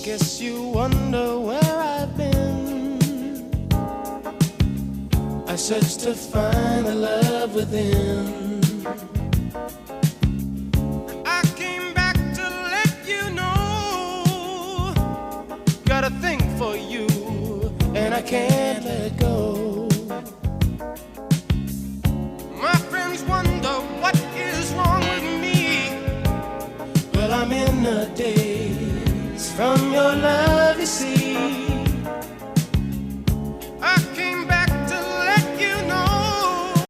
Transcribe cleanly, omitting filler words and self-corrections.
Guess you wonder where I've been. I searched to find the love within. I came back to let you know, got a thing for you, and I can't let go.